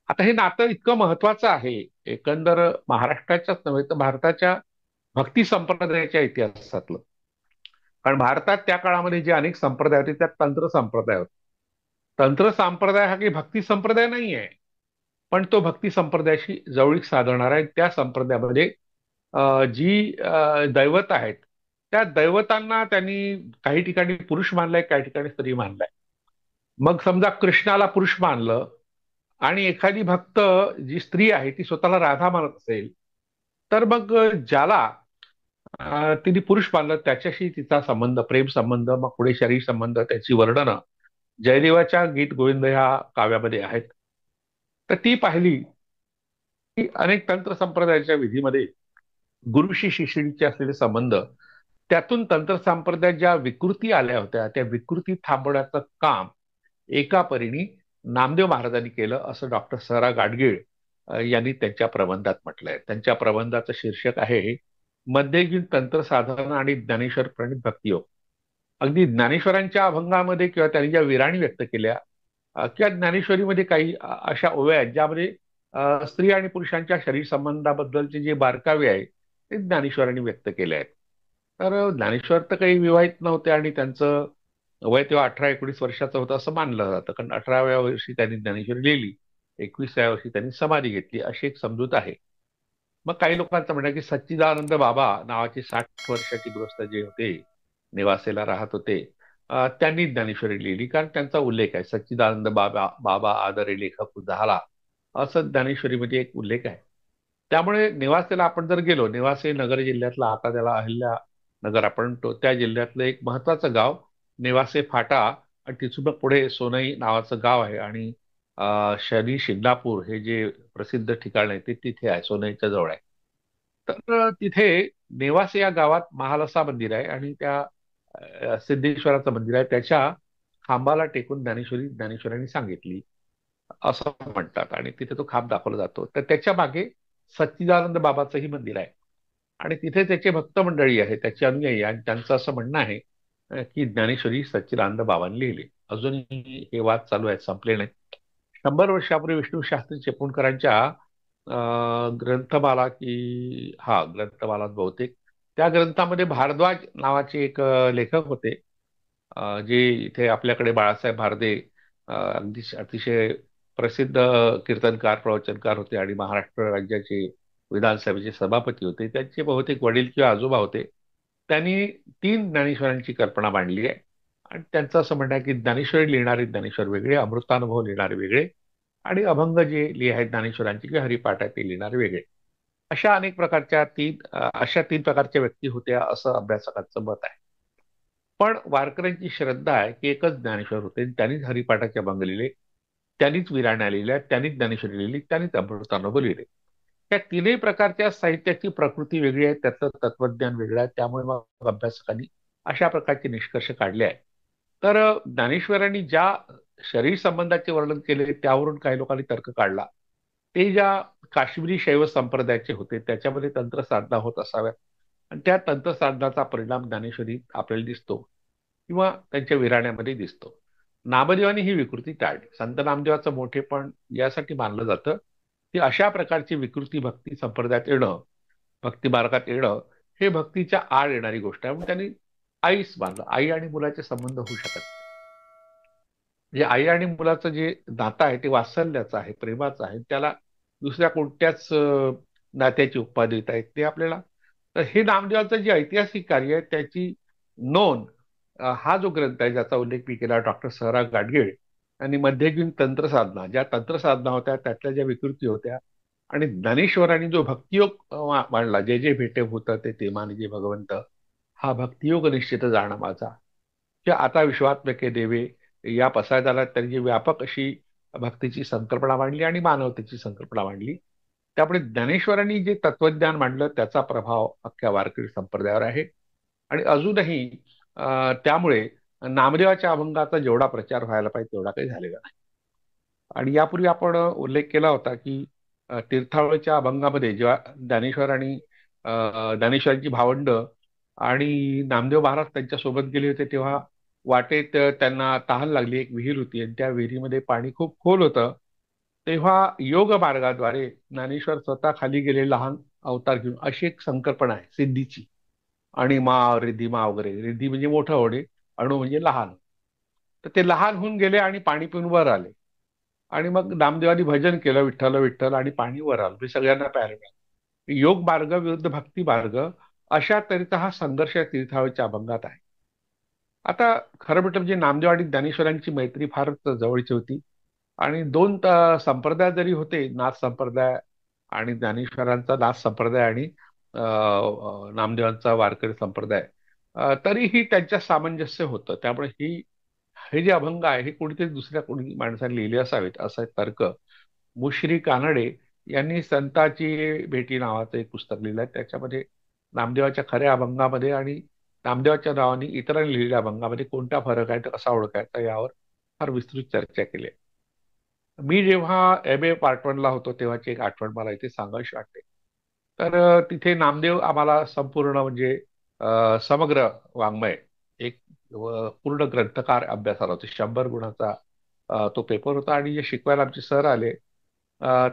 आता हे नातं इतकं महत्वाचं आहे, एकंदर महाराष्ट्राच्याच नव्हे तर भारताच्या भक्ती संप्रदायाच्या इतिहासातलं. कारण भारतात त्या काळामध्ये जे अनेक संप्रदाय होते त्यात तंत्र संप्रदाय होते. तंत्र संप्रदाय हा काही भक्ती संप्रदाय नाही आहे, पण तो भक्ती संप्रदायाशी जवळीक साधणार आहे. त्या संप्रदायामध्ये जी दैवत आहेत त्या दैवतांना त्यांनी काही ठिकाणी पुरुष मानलाय, काही ठिकाणी स्त्री मानलाय. मग समजा कृष्णाला पुरुष मानलं आणि एखादी भक्त जी स्त्री आहे ती स्वतःला राधा मानत असेल, तर मग ज्याला तिने पुरुष मानलं त्याच्याशी तिचा संबंध, प्रेम संबंध, मग पुढे शरीर संबंध, त्याची वर्णनं जयदेवाच्या गीत गोविंद ह्या काव्यामध्ये आहेत. तर ती पाहिली की अनेक तंत्र संप्रदायाच्या विधीमध्ये गुरुशी शिष्याचे असलेले संबंध, त्यातून तंत्र संप्रदायात ज्या विकृती आल्या होत्या त्या विकृती थांबवण्याचं काम एका परीने नामदेव महाराजांनी केलं, असं डॉक्टर स रा गाडगीळ यांनी त्यांच्या प्रबंधात म्हटलंय. त्यांच्या प्रबंधाचं शीर्षक आहे मध्ययुगीन तंत्र साधना आणि ज्ञानेश्वर प्रणित भक्तियोग. अगदी ज्ञानेश्वरांच्या अभंगामध्ये किंवा त्यांनी ज्या विराणी व्यक्त केल्या, किंवा ज्ञानेश्वरीमध्ये काही अशा ओव्या आहेत ज्यामध्ये स्त्री आणि पुरुषांच्या शरीर संबंधाबद्दलचे जे बारकावे आहे ते ज्ञानेश्वरांनी व्यक्त केले आहेत. तर ज्ञानेश्वर तर काही विवाहित नव्हते आणि त्यांचं वय तेव्हा 18-19 वर्षाचं होतं असं मानलं जातं, कारण 18व्या वर्षी त्यांनी ज्ञानेश्वरी लिहिली, 21व्या वर्षी त्यांनी समाधी घेतली, अशी एक समजूत आहे. मग काही लोकांचं म्हणणं की सच्चिदानंद बाबा नावाचे 60 वर्षाचे गृहस्थ जे होते, नेवासेला राहत होते, त्यांनी ज्ञानेश्वरी लिहिली, कारण त्यांचा उल्लेख आहे, सच्चिदानंद बाबा बाबा आदरे लेखक झाला, असं ज्ञानेश्वरीमध्ये एक उल्लेख आहे. त्यामुळे नेवासेला आपण जर गेलो, नेवासे नगर जिल्ह्यातला, आता त्याला अहिल्या नगर आपण तो, त्या जिल्ह्यातलं एक महत्वाचं गाव नेवासे फाटा, आणि तिथून मग पुढे सोनई नावाचं गाव आहे, आणि शनी शिंगणापूर हे जे प्रसिद्ध ठिकाण आहे ते तिथे आहे, सोनईच्या जवळ आहे. तर तिथे नेवासे या गावात महालसा मंदिर आहे, आणि त्या सिद्धेश्वराचं मंदिर आहे, त्याच्या खांबाला टेकून ज्ञानेश्वरांनी सांगितली असं म्हणतात, आणि तिथे तो खांब दाखवला जातो. तर त्याच्या मागे सच्चिदानंद बाबाचंही मंदिर आहे, आणि तिथे त्याचे भक्त मंडळी आहे, त्याचे अनुयायी, आणि त्यांचं असं म्हणणं आहे की ज्ञानेश्वरी सच्चिदानंद बाबांनी लिहिली. अजूनही हे वाद चालू आहेत, संपले नाही. 100 वर्षापूर्वी विष्णू शास्त्री चिपळूणकरांच्या ग्रंथमाला, की हा ग्रंथमाला बहुतेक, त्या ग्रंथामध्ये भारद्वाज नावाचे एक लेखक होते, जे इथे आपल्याकडे बाळासाहेब भारदे, अगदी अतिशय प्रसिद्ध कीर्तनकार प्रवचनकार होते आणि महाराष्ट्र राज्याचे विधानसभेचे सभापती होते. त्यांचे बहुतेक वडील किंवा आजोबा होते. त्यांनी 3 ज्ञानेश्वरांची कल्पना मांडली आहे, आणि त्यांचं असं म्हणणं आहे की ज्ञानेश्वरी लिहिणारे ज्ञानेश्वर वेगळे, अमृतानुभव लिहिणारे वेगळे, आणि अभंग जे लिहाय ज्ञानेश्वरांची किंवा हरिपाठ आहे ते लिहिणारे वेगळे. अशा तीन प्रकारच्या व्यक्ती होत्या, असं अभ्यासकांचं मत आहे. पण वारकऱ्यांची श्रद्धा आहे की एकच ज्ञानेश्वर होते, त्यांनीच हरिपाठाचे अभंग लिहिले, त्यांनीच विराण्या लिहिल्या, त्यांनीच ज्ञानेश्वरी लिहिली, त्यांनीच अमृतानुभव लिहिले. त्या तीनही प्रकारच्या साहित्याची प्रकृती वेगळी आहे, त्याचं तत्वज्ञान वेगळं आहे, त्यामुळे मग अभ्यासकांनी अशा प्रकारचे निष्कर्ष काढले आहे. तर ज्ञानेश्वरांनी ज्या शरीर संबंधाचे वर्णन केले त्यावरून काही लोकांनी तर्क काढला, ते ज्या काश्मीरी शैव संप्रदायाचे होते त्याच्यामध्ये तंत्र साधना होत असाव्यात, आणि त्या तंत्र साधनाचा परिणाम ज्ञानेश्वरीत आपल्याला दिसतो किंवा त्यांच्या विराण्यामध्ये दिसतो. नामदेवांनी ही विकृती टाळली. संत नामदेवाचं मोठेपण यासाठी मानलं जातं की अशा प्रकारची विकृती भक्ती संप्रदायात येणं, भक्ती मार्गात येणं, हे भक्तीच्या आड येणारी गोष्ट आहे, म्हणून त्यांनी आईच मानलं. आई आणि मुलाचे संबंध होऊ शकत नाही. म्हणजे आई आणि मुलाचं जे नातं आहे ते वात्सल्याचं आहे, प्रेमाचं आहे, त्याला दुसऱ्या कोणत्याच नात्याची उपाधी देता येत नाही आपल्याला. तर हे नामदेवाचं जे ऐतिहासिक कार्य आहे त्याची नोंद, हा जो ग्रंथ आहे ज्याचा उल्लेख मी केला, डॉक्टर स रा गाडगीळ यांनी मध्ययुगीन तंत्रसाधना, ज्या तंत्रसाधना होत्या त्यातल्या ज्या विकृती होत्या, आणि ज्ञानेश्वरांनी जो भक्तियोग मांडला, जे जे भेटे होतं ते मानजे भगवंत, हा भक्तियोग निश्चित जाणं माझा, की आता विश्वात्मके देवे, या पसायदाला त्यांनी जी व्यापक अशी भक्तीची संकल्पना मांडली आणि मानवतेची संकल्पना मांडली. त्यामुळे ज्ञानेश्वरांनी जे तत्वज्ञान मांडलं त्याचा प्रभाव अख्ख्या वारकरी संप्रदायावर आहे. आणि अजूनही त्यामुळे नामदेवाच्या अभंगाचा जेवढा प्रचार व्हायला पाहिजे तेवढा काही झालेला नाही. आणि यापूर्वी आपण उल्लेख केला होता की तीर्थावळीच्या अभंगामध्ये जेव्हा ज्ञानेश्वर आणि ज्ञानेश्वरांची भावंड आणि नामदेव महाराज त्यांच्या सोबत गेले होते, तेव्हा वाटेत त्यांना तहान लागली. एक विहीर होती आणि त्या विहिरीमध्ये पाणी खूप खोल होतं. तेव्हा योग मार्गाद्वारे ज्ञानेश्वर स्वतः खाली गेले लहान अवतार घेऊन, अशी एक संकल्पना आहे सिद्धीची. आणि मा रिद्धी मा वगैरे, रिद्धी म्हणजे मोठं होणे, अणु म्हणजे लहान. तर ते लहान होऊन गेले आणि पाणी पिऊन वर आले. आणि मग नामदेवानी भजन केलं, विठ्ठल विठ्ठल, आणि पाणी वर आलं. हे सगळ्यांना प्यायला मिळालं. योग मार्ग विरुद्ध भक्ती मार्ग, अशा तऱ्हेचा हा संघर्ष तीर्थावळीच्या अभंगात आहे. आता खरं म्हटलं म्हणजे नामदेव आणि ज्ञानेश्वरांची मैत्री फारच जवळची होती. आणि दोन संप्रदाय जरी होते, नाथ संप्रदाय आणि ज्ञानेश्वरांचा नाथ संप्रदाय, आणि नामदेवांचा वारकरी संप्रदाय, तरीही त्यांच्या सामंजस्य होतं. त्यामुळे हे जे अभंग आहे हे कुणीतरी दुसऱ्या कोणी माणसाने लिहिले असावेत, असा एक तर्क मुश्री कानडे यांनी संताची भेटी नावाचं एक पुस्तक लिहिलं आहे. त्याच्यामध्ये नामदेवाच्या खऱ्या अभंगामध्ये आणि नामदेवाच्या नावाने इतरांनी लिहिलेल्या अभंगामध्ये कोणता फरक आहे, तर कसा ओळखायचा, यावर फार विस्तृत चर्चा केली आहे. मी जेव्हा MA पार्ट 1 ला होतो तेव्हाची एक आठवण मला इथे सांगावीशी वाटते. तर तिथे नामदेव आम्हाला संपूर्ण म्हणजे समग्र वाङ्मय एक पूर्ण ग्रंथकार अभ्यासाला होते. 100 गुणाचा तो पेपर होता. आणि जे शिकवायला आमचे सर आले,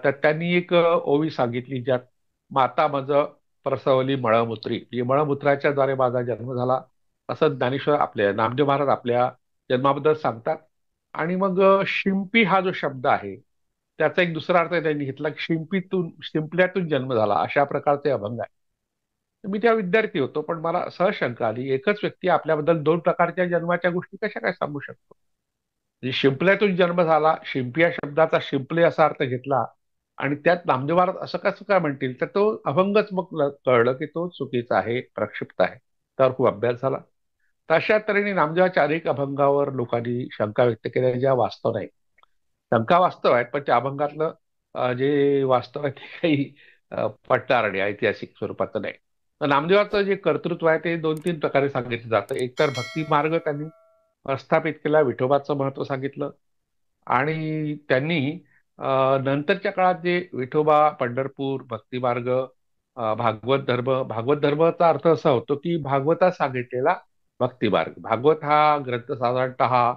तर त्यांनी एक ओवी सांगितली, ज्यात माता मज प्रसवली मळमूत्री, म्हणजे मळमूत्राच्या द्वारे माझा जन्म झाला, असं ज्ञानेश्वर आपल्या नामदेव महाराज आपल्या जन्माबद्दल सांगतात. आणि मग शिंपी हा जो शब्द आहे त्याचा एक दुसरा अर्थ त्यांनी घेतला की शिंपल्यातून जन्म झाला, अशा प्रकारचे अभंग आहे. मी त्या विद्यार्थी होतो, पण मला सहज शंका आली, एकच व्यक्ती आपल्याबद्दल दोन प्रकारच्या जन्माच्या गोष्टी कशा काय सांगू शकतो. म्हणजे शिंपल्यातून जन्म झाला, शिंपी या शब्दाचा शिंपले असा अर्थ घेतला, आणि त्यात नामदेव महाराज असं कसं काय म्हणतील, तर तो अभंगच मग कळलं की तो चुकीचा आहे, प्रक्षिप्त आहे. त्यावर खूप अभ्यास झाला. तशा तऱ्हेने नामदेवाच्या अनेक अभंगावर लोकांनी शंका व्यक्त केल्या, ज्या वास्तव नाही. शंका वास्तव आहेत, पण त्या अभंगातलं जे वास्तव आहे ते काही पटणार नाही, ऐतिहासिक स्वरूपाचं नाही. तर नामदेवाचं जे कर्तृत्व आहे ते 2-3 प्रकारे सांगितलं जातं. एक तर भक्ती मार्ग त्यांनी प्रस्थापित केला, विठोबाचं महत्व सांगितलं. आणि त्यांनी नंतरच्या काळात जे विठोबा, पंढरपूर, भक्तिमार्ग, भागवत धर्माचा अर्थ असा होतो की भागवतात सांगितलेला भक्तिमार्ग. भागवत हा ग्रंथ साधारणतः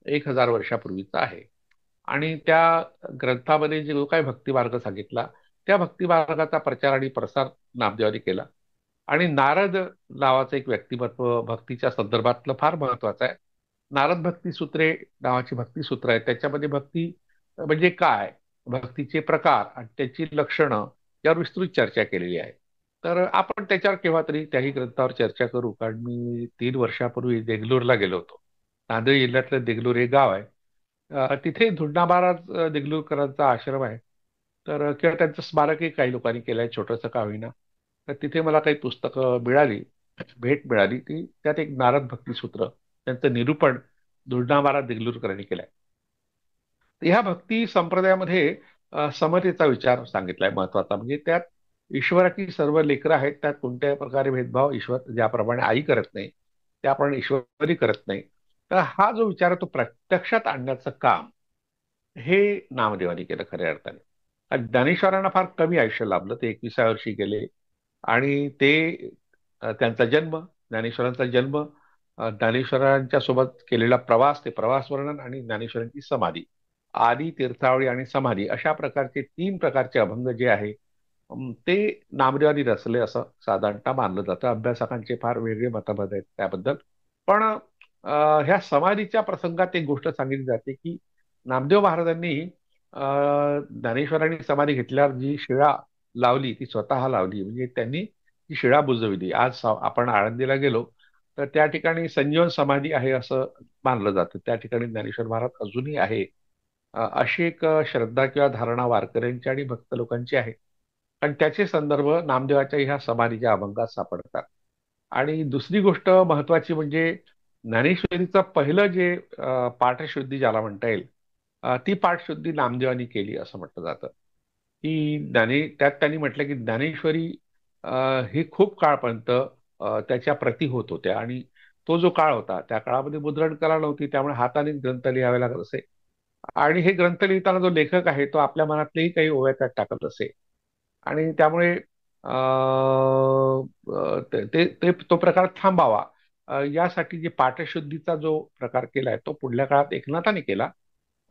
1000 वर्षापूर्वीचा आहे. आणि त्या ग्रंथामध्ये जो काही भक्तिमार्ग सांगितला, त्या भक्तिमार्गाचा प्रचार आणि प्रसार नामदेवांनी केला. आणि नारद नावाचं एक व्यक्तिमत्व भक्तीच्या संदर्भातलं फार महत्वाचं आहे. नारद भक्ती सूत्रे नावाची भक्ती सूत्र आहे. त्याच्यामध्ये भक्ती म्हणजे काय, भक्तीचे प्रकार आणि त्याची लक्षणं, यावर विस्तृत चर्चा केलेली आहे. तर आपण त्याच्यावर केव्हा तरी त्याही ग्रंथावर चर्चा करू. कारण मी 3 वर्षापूर्वी देगलूरला गेलो होतो. नांदेड जिल्ह्यातलं देगलूर हे गाव आहे. तिथे धुंडा महाराज देगलूरकरांचा आश्रम आहे. तर किंवा त्यांचं स्मारकही काही लोकांनी केलंय, छोटंसं का होईना. तर तिथे मला काही पुस्तकं मिळाली, भेट मिळाली, की त्यात एक नारद भक्तिसूत्र त्यांचं निरूपण धुंडा महाराज देगलूरकरांनी केलंय. ह्या भक्ती संप्रदायामध्ये समतेचा विचार सांगितलाय महत्वाचा. म्हणजे त्यात ईश्वराची सर्व लेकरं आहेत, त्यात कोणत्याही प्रकारे भेदभाव ईश्वर ज्याप्रमाणे आई करत नाही, त्याप्रमाणे ईश्वरही करत नाही. तर हा जो विचार आहे तो प्रत्यक्षात आणण्याचं काम हे नामदेवानी केलं खऱ्या अर्थाने. आणि ज्ञानेश्वरांना फार कमी आयुष्य लाभलं, ते 21व्या वर्षी गेले. आणि ते त्यांचा जन्म, ज्ञानेश्वरांचा जन्म, ज्ञानेश्वरांच्या सोबत केलेला प्रवास, ते प्रवास वर्णन, आणि ज्ञानेश्वरांची समाधी, आदी, तीर्थावळी आणि समाधी, अशा प्रकारचे 3 प्रकारचे अभंग जे आहे, ते नामदेवांनी रचले असं साधारणतः मानलं जातं. अभ्यासकांचे फार वेगळे मतभेद आहेत त्याबद्दल. पण ह्या समाधीच्या प्रसंगात एक गोष्ट सांगितली जाते की नामदेव महाराजांनी ज्ञानेश्वरांनी समाधी घेतल्यावर जी शिळा लावली ती स्वतः लावली. म्हणजे त्यांनी ती शिळा बुजविली. आज आपण आळंदीला गेलो तर त्या ठिकाणी संजीवन समाधी आहे असं मानलं जातं. त्या ठिकाणी ज्ञानेश्वर महाराज अजूनही आहे, अशी एक श्रद्धा किंवा धारणा वारकऱ्यांची आणि भक्त लोकांची आहे. आणि त्याचे संदर्भ नामदेवाच्या ह्या समाधीच्या अभंगात सापडतात. आणि दुसरी गोष्ट महत्वाची म्हणजे ज्ञानेश्वरीचं पहिलं जे पाठशुद्धी ज्याला म्हणता येईल, ती पाठशुद्धी नामदेवांनी केली असं म्हटलं जातं. की त्यात त्यांनी म्हटलं की ज्ञानेश्वरी ही खूप काळपर्यंत त्याच्या प्रती होत होत्या. आणि तो जो काळ होता त्या काळामध्ये मुद्रण कला नव्हती, त्यामुळे हाताने ग्रंथ लिहावे लागत असे. आणि हे ग्रंथ लिहिताना जो लेखक आहे तो आपल्या मनातलेही काही ओव्या त्यात टाकत असे. आणि त्यामुळे तो प्रकार थांबावा, यासाठी जे पाठशुद्धीचा जो प्रकार केलाय तो पुढल्या काळात एकनाथाने केला.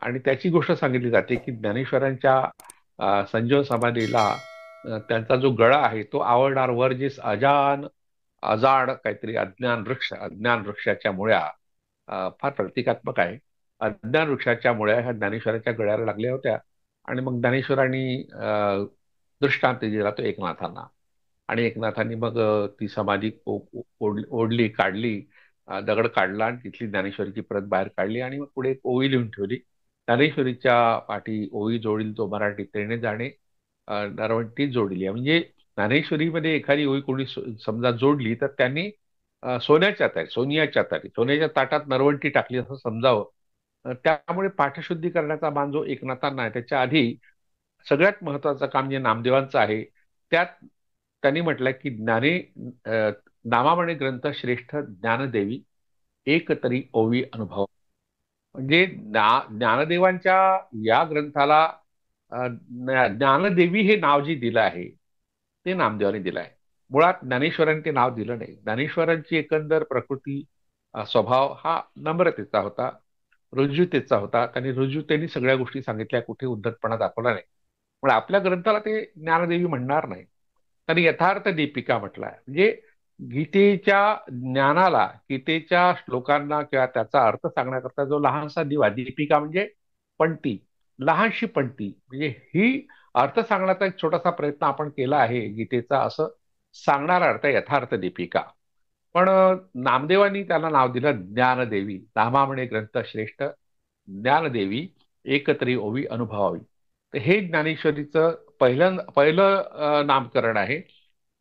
आणि त्याची गोष्ट सांगितली जाते की ज्ञानेश्वरांच्या संजीवन समाधीला त्यांचा जो गळा आहे तो आवळणार वर जे अजाड काहीतरी अज्ञान वृक्षाच्या मुळ्या, फार प्रतिकात्मक आहे. अज्ञान वृक्षाच्या मुळ्या ह्या ज्ञानेश्वरांच्या गळ्याला लागल्या होत्या. आणि मग ज्ञानेश्वरांनी दृष्टांत दिला तो एकनाथांना. आणि एकनाथांनी मग ती समाधी ओढली, काढली, दगड काढला आणि तिथली ज्ञानेश्वरीची प्रत बाहेर काढली आणि मग पुढे एक ओवी लिहून ठेवली. ज्ञानेश्वरीच्या पाठी ओवी जोडील तो मराठी तेणे जाणे, नरवंटी जोडली. म्हणजे ज्ञानेश्वरीमध्ये एखादी ओवी कोणी समजा जोडली तर त्यांनी सोन्याच्या ताटात नरवंटी टाकली असं समजावं. त्यामुळे पाठशुद्धी करण्याचा मान जो एकनाथांना आहे त्याच्या आधी सगळ्यात महत्वाचं काम जे नामदेवांचं आहे, त्यात त्यांनी म्हटलंय की नामामणे ग्रंथ श्रेष्ठ ज्ञानदेवी एक तरी ओवी अनुभव. म्हणजे ज्ञानदेवांच्या या ग्रंथाला ज्ञानदेवी हे नाव जे दिलं आहे ते नामदेवाने दिलं आहे. मुळात ज्ञानेश्वरांनी ते नाव दिलं नाही. ज्ञानेश्वरांची एकंदर प्रकृती, स्वभाव हा नम्रतेचा होता, रुजुतेचा होता. त्यांनी रुजुतेने सगळ्या गोष्टी सांगितल्या, कुठे उद्धटपणा दाखवला नाही. पण आपल्या ग्रंथाला ते ज्ञानदेवी म्हणणार नाही. त्यांनी यथार्थ दीपिका म्हटलाय. म्हणजे गीतेच्या ज्ञानाला, गीतेच्या श्लोकांना किंवा त्याचा अर्थ सांगण्याकरता जो लहानसा दिवा, दीपिका म्हणजे पणती, लहानशी पणती, म्हणजे ही अर्थ सांगण्याचा एक छोटासा प्रयत्न आपण केला आहे गीतेचा, असं सांगणारा अर्थ यथार्थ दीपिका. पण नामदेवांनी त्याला नाव दिलं ज्ञानदेवी. नामामणे ग्रंथ श्रेष्ठ ज्ञानदेवी एकत्री ओवी अनुभवावी. तर हे ज्ञानेश्वरीचं पहिलं नामकरण आहे.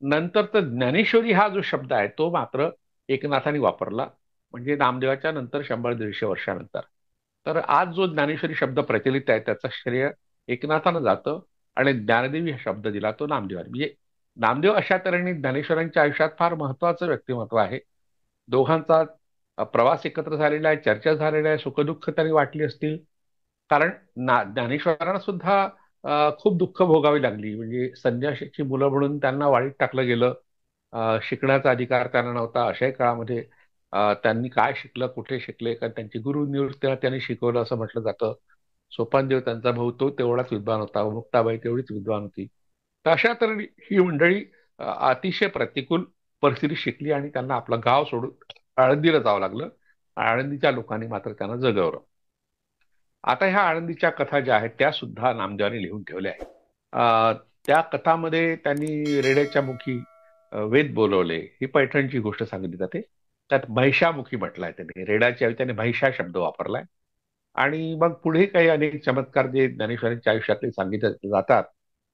नंतर तर ज्ञानेश्वरी हा जो शब्द आहे तो मात्र एकनाथांनी वापरला, म्हणजे नामदेवाच्या नंतर 100-150 वर्षानंतर. तर आज जो ज्ञानेश्वरी शब्द प्रचलित आहे त्याचं श्रेय एकनाथानं जातं. आणि ज्ञानदेवी हा शब्द दिला तो नामदेवाने. म्हणजे नामदेव अशा तऱ्हेने ज्ञानेश्वरांच्या आयुष्यात फार महत्वाचं व्यक्तिमत्व आहे. दोघांचा प्रवास एकत्र झालेला आहे, चर्चा झालेल्या आहे, सुखदुःख त्यांनी वाटली असतील. कारण ज्ञानेश्वरांना सुद्धा खूप दुःख भोगावी लागली. म्हणजे संन्याशाची मुलं म्हणून त्यांना वाळीत टाकलं गेलं. शिकण्याचा अधिकार त्यांना नव्हता. अशाही काळामध्ये त्यांनी काय शिकलं, कुठे शिकले, कारण त्यांची गुरु निवृत्तीला त्यांनी शिकवलं असं म्हटलं जातं. सोपानदेव त्यांचा भाऊ तो तेवढाच विद्वान होता, मुक्ताबाई तेवढीच विद्वान होती. तर अशा तऱ्हेने ही मंडळी अतिशय प्रतिकूल परिस्थिती शिकली आणि त्यांना आपलं गाव सोडून आळंदीला जावं लागलं. आळंदीच्या लोकांनी मात्र त्यांना जगवलं. आता ह्या आळंदीच्या कथा ज्या आहेत त्या सुद्धा नामदेवाने लिहून ठेवल्या आहेत. त्या कथामध्ये त्यांनी रेड्याच्या मुखी वेद बोलवले, ही पैठणची गोष्ट सांगितली जाते. त्यात महिषामुखी म्हटलंय त्यांनी, रेड्याच्या ऐवजी त्याने महिषा शब्द वापरलाय. आणि मग पुढे काही अनेक चमत्कार जे ज्ञानेश्वरांच्या आयुष्यातले सांगितले जातात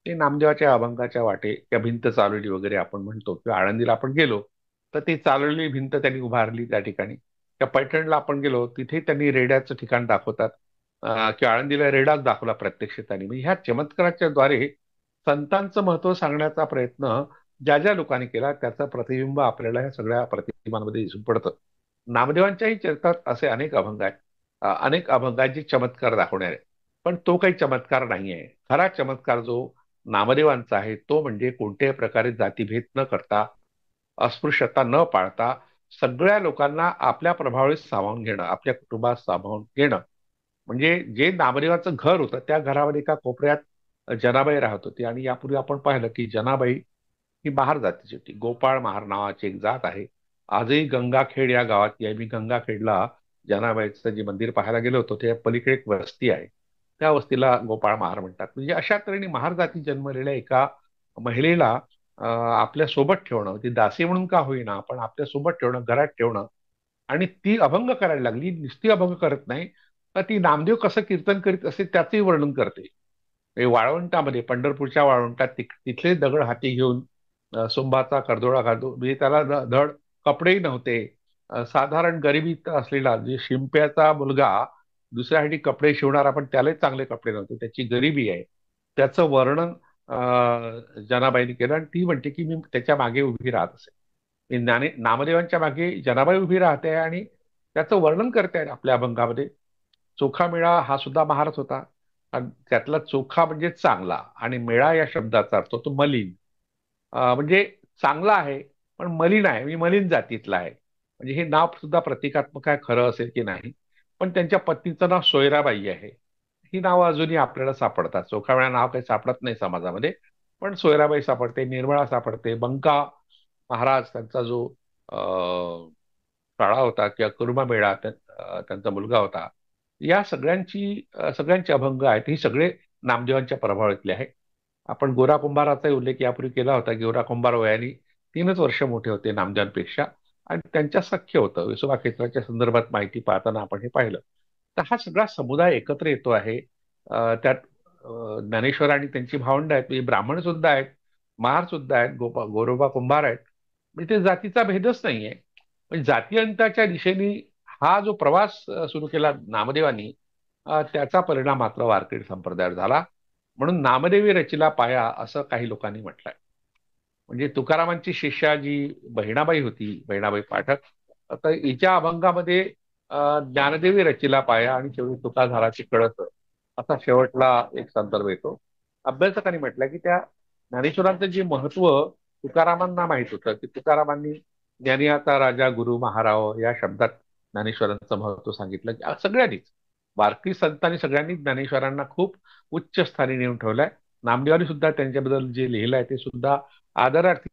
ते नामदेवाच्या अभंगाच्या वाटे, त्या भिंत चालवली वगैरे आपण म्हणतो, किंवा आळंदीला आपण गेलो तर ती चालवलेली भिंत त्यांनी उभारली त्या ठिकाणी. त्या पैठणला आपण गेलो तिथे त्यांनी रेड्याचं ठिकाण दाखवतात. किंवा आळंदीला रेडाच दाखवला प्रत्यक्ष त्यांनी. म्हणजे ह्या चमत्काराच्या द्वारे संतांचं महत्व सांगण्याचा प्रयत्न ज्या ज्या लोकांनी केला त्याचं प्रतिबिंब आपल्याला ह्या सगळ्या प्रतिमांमध्ये दिसून पडतं. नामदेवांच्याही चरित्रात असे अनेक अभंग आहेत. अनेक अभंगांचे चमत्कार दाखवणारे. पण तो काही चमत्कार नाही आहे. खरा चमत्कार जो नामदेवांचा आहे तो म्हणजे कोणत्याही प्रकारे जातीभेद न करता, अस्पृश्यता न पाळता, सगळ्या लोकांना आपल्या प्रभावाने सामावून घेणं, आपल्या कुटुंबात सामावून घेणं. म्हणजे जे नामदेवाचं घर होतं त्या घरामध्ये एका कोपऱ्यात जनाबाई राहत होती. आणि यापूर्वी आपण पाहिलं की जनाबाई ही महार जातीची होती. गोपाळ महार नावाची एक जात आहे. आजही गंगाखेड या गावात आहे. मी गंगाखेडला जनाबाईचं जे मंदिर पाहायला गेलो होतो त्या पलीकडे एक वस्ती आहे, त्या वस्तीला गोपाळ महार म्हणतात. म्हणजे अशा तऱ्हेने महार जाती जन्मलेल्या एका महिलेला आपल्या सोबत ठेवणं, ती दासी म्हणून का होईना पण आपल्या सोबत ठेवणं, घरात ठेवणं. आणि ती अभंग करायला लागली. नुसती अभंग करत नाही तर ती नामदेव कसं कीर्तन करीत असे त्याचंही वर्णन करते. वाळवंटामध्ये, पंढरपूरच्या वाळवंटात तिथले दगड हाती घेऊन सोंबाचा करदोळा घालतो. म्हणजे त्याला धड कपडेही नव्हते. साधारण गरिबीत असलेला जे शिंप्याचा मुलगा दुसऱ्यासाठी कपडे शिवणारा, पण त्यालाही चांगले कपडे नव्हते, त्याची गरिबी आहे, त्याचं वर्णन जनाबाईने केलं. आणि ती म्हणते की मी त्याच्या मागे उभी राहत असे. नामदेवांच्या मागे जनाबाई उभी राहते आणि त्याचं वर्णन करते आपल्या अभंगामध्ये. चोखा मेळा हा सुद्धा महारच होता. आणि त्यातला चोखा म्हणजे चांगला आणि मेळा या शब्दाचा अर्थ तो मलिन. म्हणजे चांगला आहे पण मलिन आहे, मी मलिन जातीतला आहे. म्हणजे हे नाव सुद्धा प्रतिकात्मक आहे, खरं असेल की नाही. पण त्यांच्या पत्नीचं नाव सोयराबाई आहे. ही नावं अजूनही आपल्याला सापडतात. चोखामेळा नाव काही सापडत नाही समाजामध्ये, पण सोयराबाई सापडते, निर्मळा सापडते, बंका महाराज त्यांचा जो शाळा होता किंवा कुर्मा मेळा त्यांचा मुलगा होता. या सगळ्यांची अभंग आहेत, ही सगळे नामदेवांच्या प्रभावातले आहे. आपण गोरा कुंभाराचाही उल्लेख यापूर्वी केला होता. गोरा कुंभार वयाने 3च वर्ष मोठे होते नामदेवांपेक्षा आणि त्यांच्या सख्य होतं. विसोबा क्षेत्राच्या संदर्भात माहिती पाहताना आपण हे पाहिलं. तर हा सगळा समुदाय एकत्र येतो आहे. त्यात ज्ञानेश्वर आणि त्यांची भावंड आहेत, म्हणजे ब्राह्मण सुद्धा आहेत, महार सुद्धा आहेत, गोरोबा कुंभार आहेत. म्हणजे ते जातीचा भेदच नाहीये. पण जातीअंताच्या दिशेने हा जो प्रवास सुरू केला नामदेवांनी, त्याचा परिणाम मात्र वारकरी संप्रदायावर झाला. म्हणून नामदेवी रचिला पाया असं काही लोकांनी म्हटलंय. म्हणजे तुकारामांची शिष्या जी बहिणाबाई होती, बहिणाबाई पाठक, आता हिच्या अभंगामध्ये ज्ञानदेवी रचिला पाया आणि शेवटी तुका झालाची कळस असा शेवटला एक संदर्भ येतो. अभ्यासकांनी म्हटलं की त्या ज्ञानेश्वरांचं जे महत्व तुकारामांना माहित होतं, की तुकारामांनी ज्ञानियाचा राजा गुरु महाराव या शब्दात ज्ञानेश्वरांचं महत्व सांगितलं, की सगळ्यांनीच वारकरी संतांनी सगळ्यांनी ज्ञानेश्वरांना खूप उच्च स्थानी नेऊन ठेवलंय. नामदेवानी सुद्धा त्यांच्याबद्दल जे लिहिलं आहे ते सुद्धा आदरार्थी